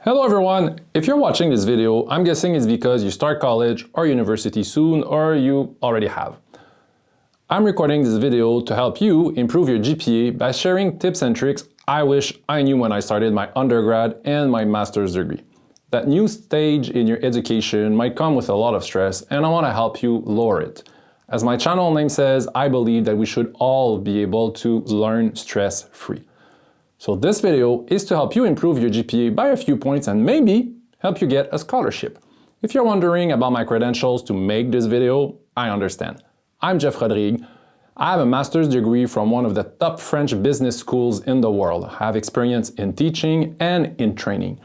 Hello everyone! If you're watching this video, I'm guessing it's because you start college or university soon or you already have. I'm recording this video to help you improve your GPA by sharing tips and tricks I wish I knew when I started my undergrad and my master's degree. That new stage in your education might come with a lot of stress and I want to help you lower it. As my channel name says, I believe that we should all be able to learn stress-free. So this video is to help you improve your GPA by a few points and maybe help you get a scholarship. If you're wondering about my credentials to make this video, I understand. I'm Jeff Rodrigue. I have a master's degree from one of the top French business schools in the world. I have experience in teaching and in training.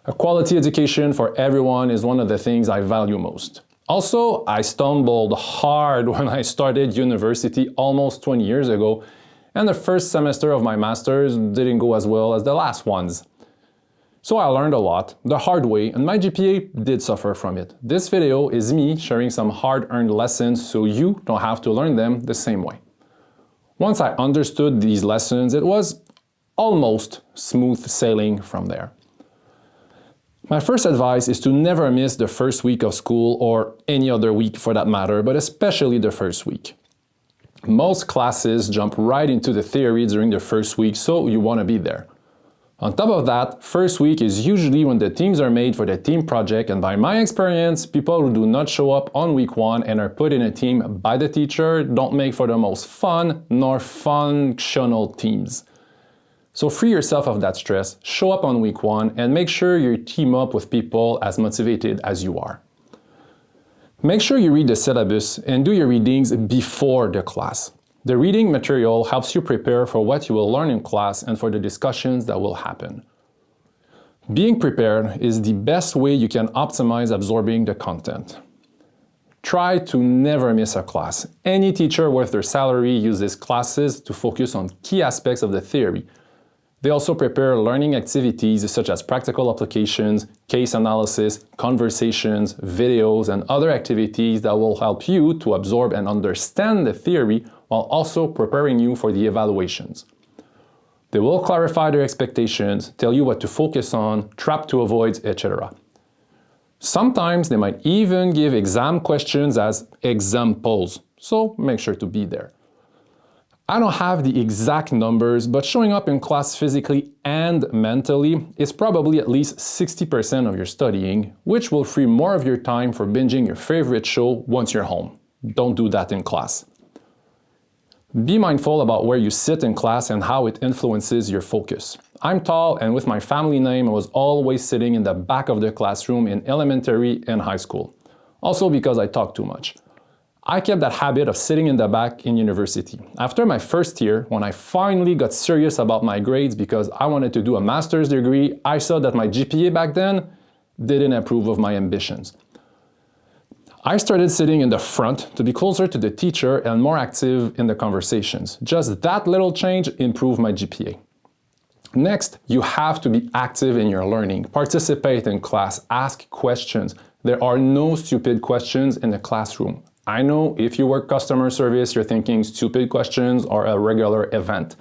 A quality education for everyone is one of the things I value most. Also, I stumbled hard when I started university almost 20 years ago, and the first semester of my master's didn't go as well as the last ones. So I learned a lot, the hard way, and my GPA did suffer from it. This video is me sharing some hard-earned lessons so you don't have to learn them the same way. Once I understood these lessons, it was almost smooth sailing from there. My first advice is to never miss the first week of school or any other week for that matter, but especially the first week. Most classes jump right into the theory during the first week, so you want to be there. On top of that, first week is usually when the teams are made for the team project, and by my experience, people who do not show up on week one and are put in a team by the teacher don't make for the most fun nor functional teams. So free yourself of that stress, show up on week one, and make sure you team up with people as motivated as you are. Make sure you read the syllabus and do your readings before the class. The reading material helps you prepare for what you will learn in class and for the discussions that will happen. Being prepared is the best way you can optimize absorbing the content. Try to never miss a class. Any teacher worth their salary uses classes to focus on key aspects of the theory. They also prepare learning activities such as practical applications, case analysis, conversations, videos, and other activities that will help you to absorb and understand the theory while also preparing you for the evaluations. They will clarify their expectations, tell you what to focus on, trap to avoid, etc. Sometimes they might even give exam questions as examples, so make sure to be there. I don't have the exact numbers, but showing up in class physically and mentally is probably at least 60% of your studying, which will free more of your time for binging your favorite show once you're home. Don't do that in class. Be mindful about where you sit in class and how it influences your focus. I'm tall, and with my family name, I was always sitting in the back of the classroom in elementary and high school. Also because I talk too much. I kept that habit of sitting in the back in university. After my first year, when I finally got serious about my grades because I wanted to do a master's degree, I saw that my GPA back then didn't approve of my ambitions. I started sitting in the front to be closer to the teacher and more active in the conversations. Just that little change improved my GPA. Next, you have to be active in your learning. Participate in class, ask questions. There are no stupid questions in the classroom. I know if you work customer service, you're thinking stupid questions are a regular event.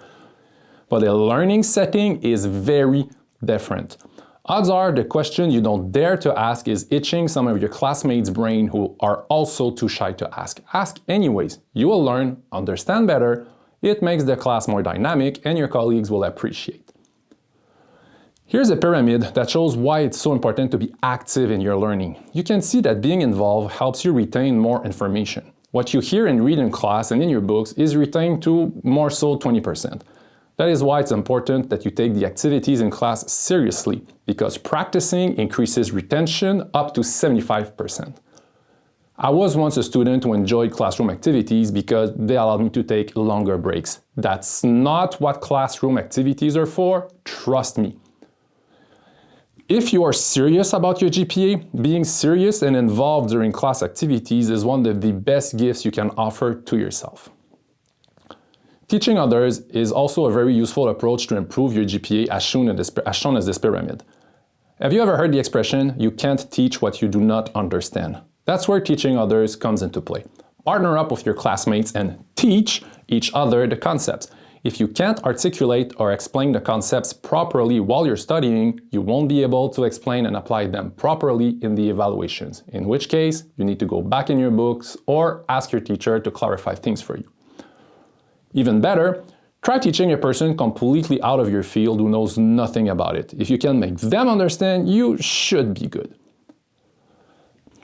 But a learning setting is very different. Odds are the question you don't dare to ask is itching some of your classmates' brain who are also too shy to ask. Ask anyways. You will learn, understand better, it makes the class more dynamic, and your colleagues will appreciate. Here's a pyramid that shows why it's so important to be active in your learning. You can see that being involved helps you retain more information. What you hear and read in class and in your books is retained to more so 20%. That is why it's important that you take the activities in class seriously, because practicing increases retention up to 75%. I was once a student who enjoyed classroom activities because they allowed me to take longer breaks. That's not what classroom activities are for, trust me. If you are serious about your GPA, being serious and involved during class activities is one of the best gifts you can offer to yourself. Teaching others is also a very useful approach to improve your GPA as shown as this pyramid. Have you ever heard the expression, you can't teach what you do not understand? That's where teaching others comes into play. Partner up with your classmates and teach each other the concepts. If you can't articulate or explain the concepts properly while you're studying, you won't be able to explain and apply them properly in the evaluations, in which case you need to go back in your books or ask your teacher to clarify things for you. Even better, try teaching a person completely out of your field who knows nothing about it. If you can make them understand, you should be good.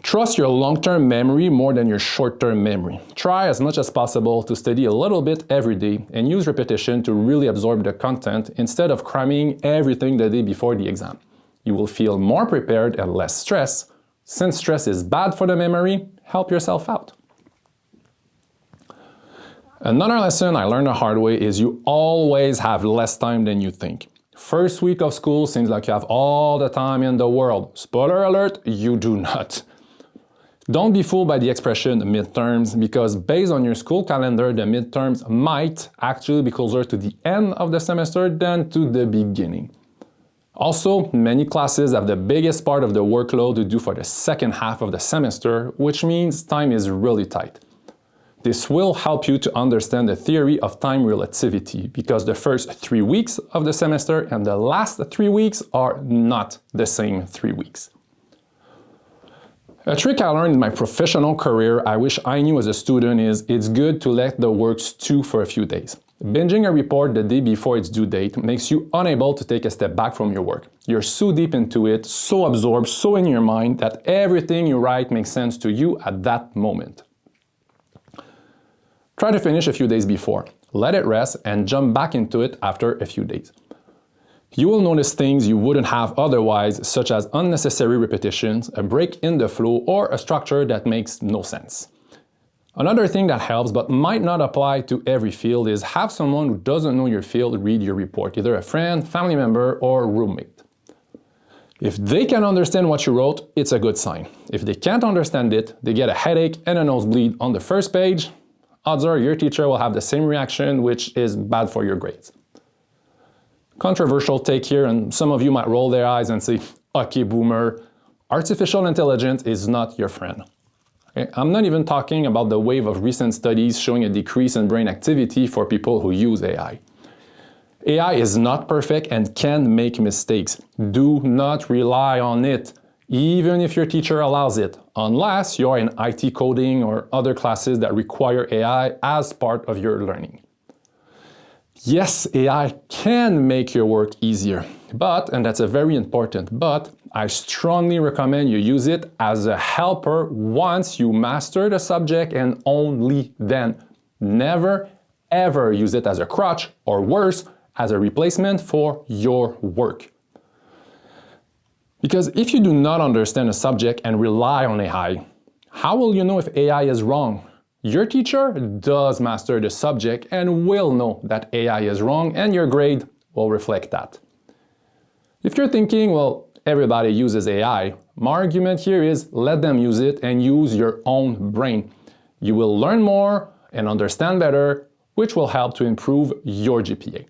Trust your long-term memory more than your short-term memory. Try as much as possible to study a little bit every day and use repetition to really absorb the content instead of cramming everything the day before the exam. You will feel more prepared and less stressed. Since stress is bad for the memory, help yourself out. Another lesson I learned the hard way is you always have less time than you think. First week of school seems like you have all the time in the world. Spoiler alert, you do not. Don't be fooled by the expression midterms, because based on your school calendar, the midterms might actually be closer to the end of the semester than to the beginning. Also, many classes have the biggest part of the workload to do for the second half of the semester, which means time is really tight. This will help you to understand the theory of time relativity, because the first 3 weeks of the semester and the last 3 weeks are not the same 3 weeks. A trick I learned in my professional career I wish I knew as a student is it's good to let the work stew for a few days. Binging a report the day before its due date makes you unable to take a step back from your work. You're so deep into it, so absorbed, so in your mind that everything you write makes sense to you at that moment. Try to finish a few days before, let it rest, and jump back into it after a few days. You will notice things you wouldn't have otherwise, such as unnecessary repetitions, a break in the flow, or a structure that makes no sense. Another thing that helps but might not apply to every field is have someone who doesn't know your field read your report, either a friend, family member, or roommate. If they can understand what you wrote, it's a good sign. If they can't understand it, they get a headache and a nosebleed on the first page, odds are your teacher will have the same reaction, which is bad for your grades. Controversial take here, and some of you might roll their eyes and say, okay, boomer, artificial intelligence is not your friend. Okay? I'm not even talking about the wave of recent studies showing a decrease in brain activity for people who use AI. AI is not perfect and can make mistakes. Do not rely on it, even if your teacher allows it, unless you are in IT coding or other classes that require AI as part of your learning. Yes, AI can make your work easier, but, and that's a very important but, I strongly recommend you use it as a helper once you master the subject and only then. Never, ever use it as a crutch or worse, as a replacement for your work. Because if you do not understand a subject and rely on AI, how will you know if AI is wrong? Your teacher does master the subject and will know that AI is wrong, and your grade will reflect that. If you're thinking, well, everybody uses AI, my argument here is let them use it and use your own brain. You will learn more and understand better, which will help to improve your GPA.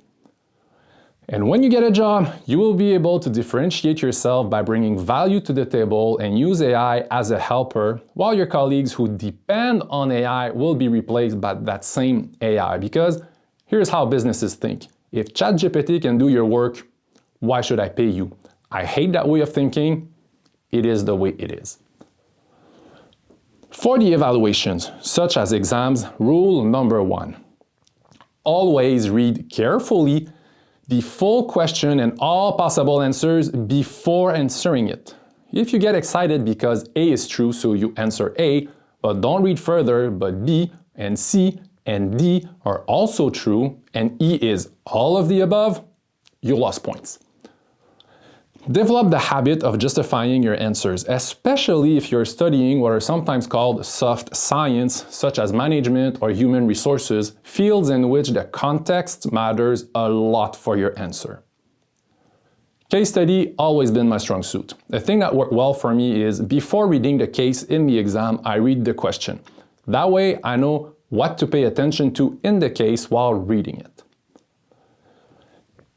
And when you get a job, you will be able to differentiate yourself by bringing value to the table and use AI as a helper, while your colleagues who depend on AI will be replaced by that same AI. Because here's how businesses think. If ChatGPT can do your work, why should I pay you? I hate that way of thinking. It is the way it is. For the evaluations, such as exams, rule number 1. Always read carefully the full question and all possible answers before answering it. If you get excited because A is true, so you answer A, but don't read further, but B and C and D are also true, and E is all of the above, you lost points. Develop the habit of justifying your answers, especially if you're studying what are sometimes called soft science, such as management or human resources, fields in which the context matters a lot for your answer. Case study always been my strong suit. The thing that worked well for me is before reading the case in the exam, I read the question. That way I know what to pay attention to in the case while reading it.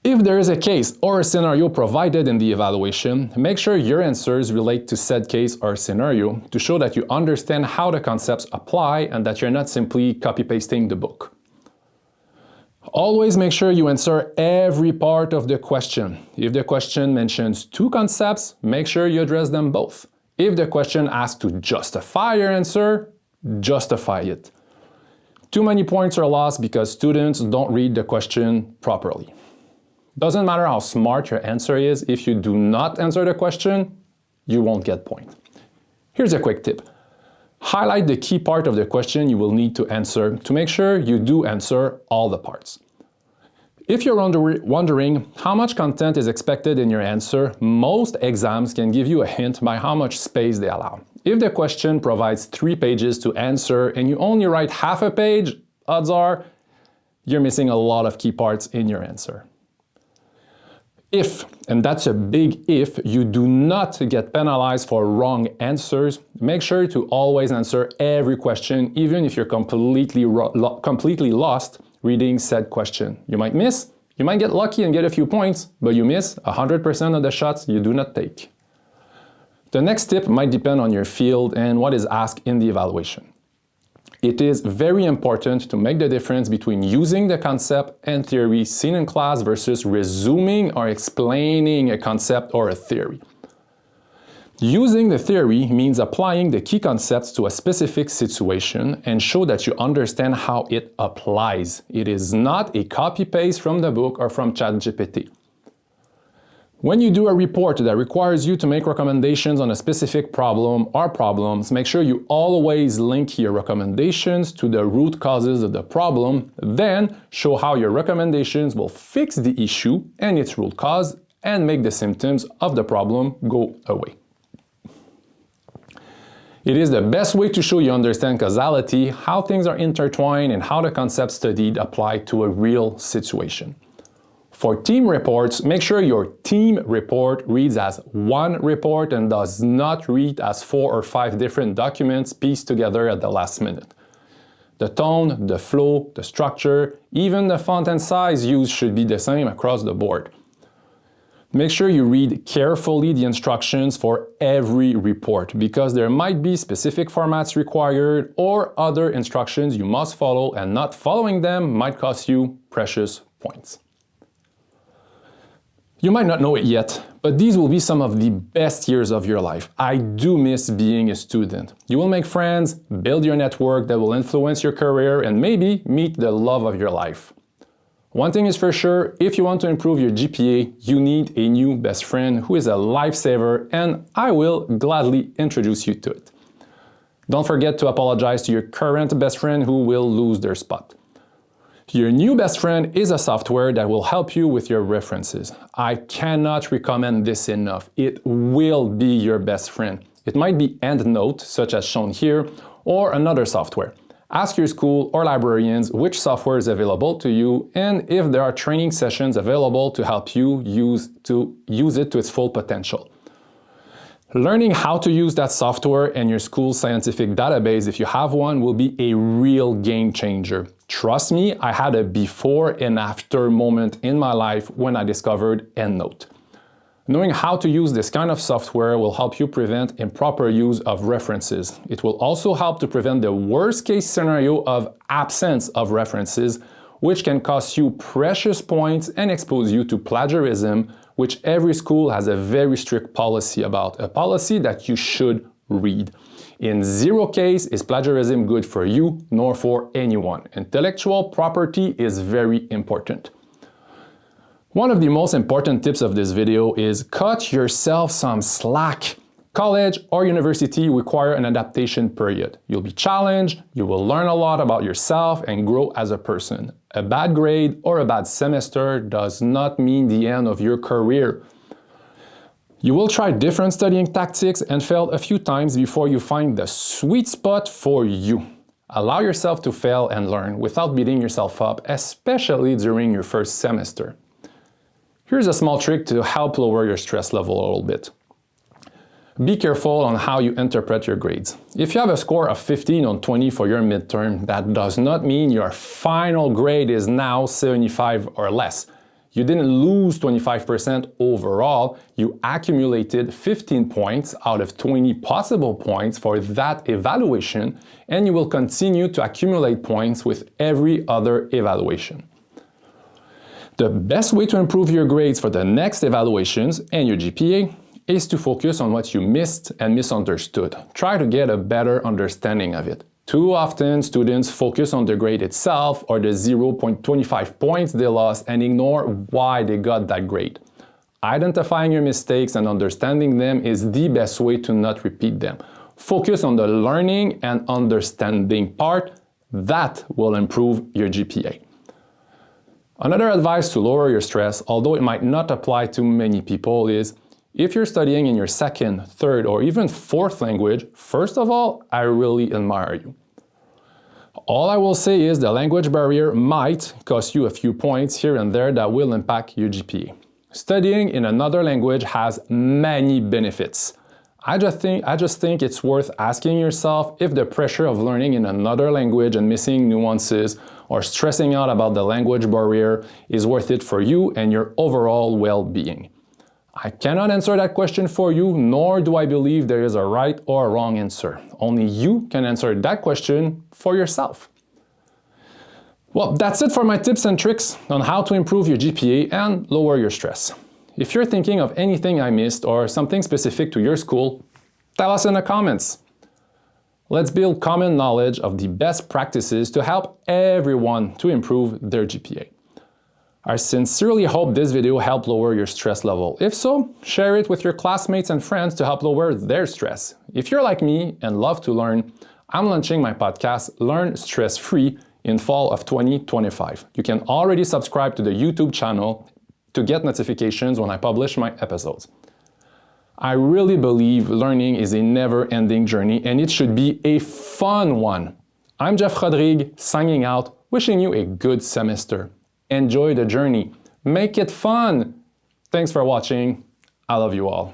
If there is a case or a scenario provided in the evaluation, make sure your answers relate to said case or scenario to show that you understand how the concepts apply and that you're not simply copy-pasting the book. Always make sure you answer every part of the question. If the question mentions two concepts, make sure you address them both. If the question asks to justify your answer, justify it. Too many points are lost because students don't read the question properly. Doesn't matter how smart your answer is, if you do not answer the question, you won't get points. Here's a quick tip. Highlight the key part of the question you will need to answer to make sure you do answer all the parts. If you're wondering how much content is expected in your answer, most exams can give you a hint by how much space they allow. If the question provides 3 pages to answer and you only write half a page, odds are you're missing a lot of key parts in your answer. If, and that's a big if, you do not get penalized for wrong answers, make sure to always answer every question, even if you're completely lost reading said question. You might miss, you might get lucky and get a few points, but you miss 100% of the shots you do not take. The next tip might depend on your field and what is asked in the evaluation. It is very important to make the difference between using the concept and theory seen in class versus resuming or explaining a concept or a theory. Using the theory means applying the key concepts to a specific situation and show that you understand how it applies. It is not a copy-paste from the book or from ChatGPT. When you do a report that requires you to make recommendations on a specific problem or problems, make sure you always link your recommendations to the root causes of the problem, then show how your recommendations will fix the issue and its root cause and make the symptoms of the problem go away. It is the best way to show you understand causality, how things are intertwined, and how the concepts studied apply to a real situation. For team reports, make sure your team report reads as one report and does not read as 4 or 5 different documents pieced together at the last minute. The tone, the flow, the structure, even the font and size used should be the same across the board. Make sure you read carefully the instructions for every report because there might be specific formats required or other instructions you must follow, and not following them might cost you precious points. You might not know it yet, but these will be some of the best years of your life. I do miss being a student. You will make friends, build your network that will influence your career, and maybe meet the love of your life. One thing is for sure, if you want to improve your GPA, you need a new best friend who is a lifesaver, and I will gladly introduce you to it. Don't forget to apologize to your current best friend who will lose their spot. Your new best friend is a software that will help you with your references. I cannot recommend this enough. It will be your best friend. It might be EndNote, such as shown here, or another software. Ask your school or librarians which software is available to you and if there are training sessions available to help you use it to its full potential. Learning how to use that software and your school's scientific database, if you have one, will be a real game changer. Trust me, I had a before and after moment in my life when I discovered EndNote. Knowing how to use this kind of software will help you prevent improper use of references. It will also help to prevent the worst case scenario of absence of references, which can cost you precious points and expose you to plagiarism, which every school has a very strict policy about, a policy that you should read. In zero case is plagiarism good for you nor for anyone. Intellectual property is very important. One of the most important tips of this video is cut yourself some slack. College or university require an adaptation period. You'll be challenged, you will learn a lot about yourself and grow as a person. A bad grade or a bad semester does not mean the end of your career. You will try different studying tactics and fail a few times before you find the sweet spot for you. Allow yourself to fail and learn without beating yourself up, especially during your first semester. Here's a small trick to help lower your stress level a little bit. Be careful on how you interpret your grades. If you have a score of 15 on 20 for your midterm, that does not mean your final grade is now 75 or less. You didn't lose 25% overall, you accumulated 15 points out of 20 possible points for that evaluation, and you will continue to accumulate points with every other evaluation. The best way to improve your grades for the next evaluations and your GPA is to focus on what you missed and misunderstood. Try to get a better understanding of it. Too often, students focus on the grade itself or the 0.25 points they lost and ignore why they got that grade. Identifying your mistakes and understanding them is the best way to not repeat them. Focus on the learning and understanding part. That will improve your GPA. Another advice to lower your stress, although it might not apply to many people, is if you're studying in your second, third, or even fourth language, first of all, I really admire you. All I will say is the language barrier might cost you a few points here and there that will impact your GPA. Studying in another language has many benefits. I just think it's worth asking yourself if the pressure of learning in another language and missing nuances or stressing out about the language barrier is worth it for you and your overall well-being. I cannot answer that question for you, nor do I believe there is a right or a wrong answer. Only you can answer that question for yourself. Well, that's it for my tips and tricks on how to improve your GPA and lower your stress. If you're thinking of anything I missed or something specific to your school, tell us in the comments. Let's build common knowledge of the best practices to help everyone to improve their GPA. I sincerely hope this video helped lower your stress level. If so, share it with your classmates and friends to help lower their stress. If you're like me and love to learn, I'm launching my podcast, Learn Stress Free, in fall of 2025. You can already subscribe to the YouTube channel to get notifications when I publish my episodes. I really believe learning is a never-ending journey and it should be a fun one. I'm Jeff Rodrigue, signing out, wishing you a good semester. Enjoy the journey. Make it fun. Thanks for watching. I love you all.